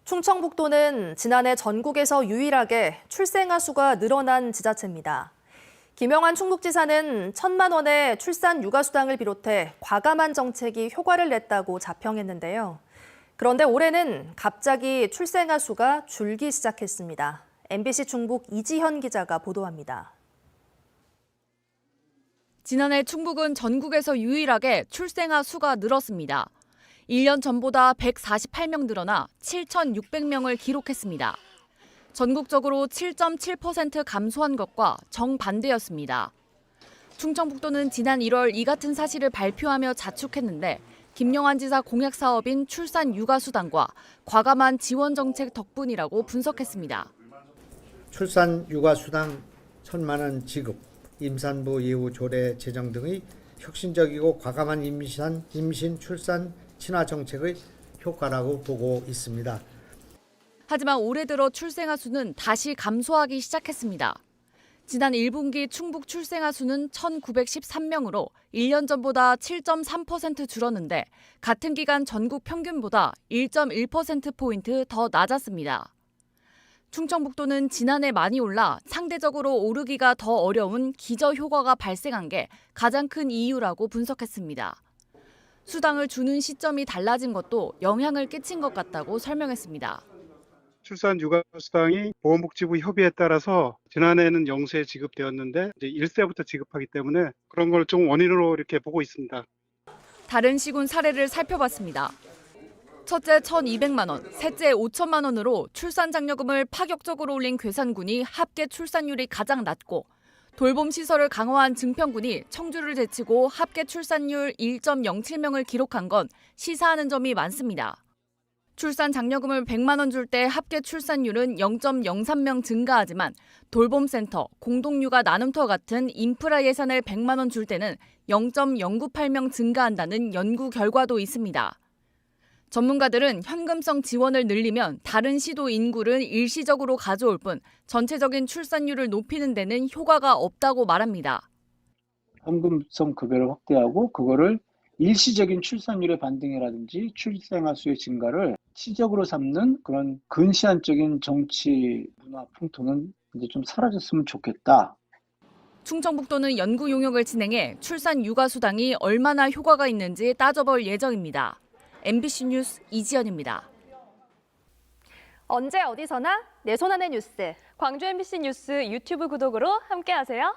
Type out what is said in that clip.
충청북도는 지난해 전국에서 유일하게 출생아 수가 늘어난 지자체입니다. 김영환 충북지사는 1,000만 원의 출산 육아수당을 비롯해 과감한 정책이 효과를 냈다고 자평했는데요. 그런데 올해는 갑자기 출생아 수가 줄기 시작했습니다. MBC 충북 이지현 기자가 보도합니다. 지난해 충북은 전국에서 유일하게 출생아 수가 늘었습니다. 1년 전보다 148명 늘어나 7,600명을 기록했습니다. 전국적으로 7.7% 감소한 것과 정반대였습니다. 충청북도는 지난 1월 이 같은 사실을 발표하며 자축했는데 김영환 지사 공약 사업인 출산 육아수당과 과감한 지원 정책 덕분이라고 분석했습니다. 출산 육아수당 1,000만 원 지급, 임산부 예우 조례 제정 등의 혁신적이고 과감한 임신, 출산, 친화 정책의 효과라고 보고 있습니다. 하지만 올해 들어 출생아 수는 다시 감소하기 시작했습니다. 지난 1분기 충북 출생아 수는 1,913명으로 1년 전보다 7.3% 줄었는데 같은 기간 전국 평균보다 1.1%포인트 더 낮았습니다. 충청북도는 지난해 많이 올라 상대적으로 오르기가 더 어려운 기저효과가 발생한 게 가장 큰 이유라고 분석했습니다. 수당을 주는 시점이 달라진 것도 영향을 끼친 것 같다고 설명했습니다. 출산 육아수당이 보건복지부 협의에 따라서 지난해에는 0세 지급되었는데 이제 1세부터 지급하기 때문에 그런 걸 좀 원인으로 이렇게 보고 있습니다. 다른 시군 사례를 살펴봤습니다. 첫째 1,200만 원, 셋째 5천만 원으로 출산 장려금을 파격적으로 올린 괴산군이 합계 출산율이 가장 낮고 돌봄 시설을 강화한 증평군이 청주를 제치고 합계 출산율 1.07명을 기록한 건 시사하는 점이 많습니다. 출산 장려금을 100만 원 줄 때 합계 출산율은 0.03명 증가하지만 돌봄센터, 공동육아 나눔터 같은 인프라 예산을 100만 원 줄 때는 0.098명 증가한다는 연구 결과도 있습니다. 전문가들은 현금성 지원을 늘리면 다른 시도 인구를 일시적으로 가져올 뿐 전체적인 출산율을 높이는 데는 효과가 없다고 말합니다. 현금성 급여를 확대하고 그거를 일시적인 출산율의 반등이라든지 출생아 수의 증가를 치적으로 삼는 그런 근시안적인 정치 문화 풍토는 이제 좀 사라졌으면 좋겠다. 충청북도는 연구 용역을 진행해 출산 육아수당이 얼마나 효과가 있는지 따져볼 예정입니다. MBC 뉴스 이지연입니다. 언제 어디서나 내 손 안의 뉴스. 광주 MBC 뉴스 유튜브 구독으로 함께하세요.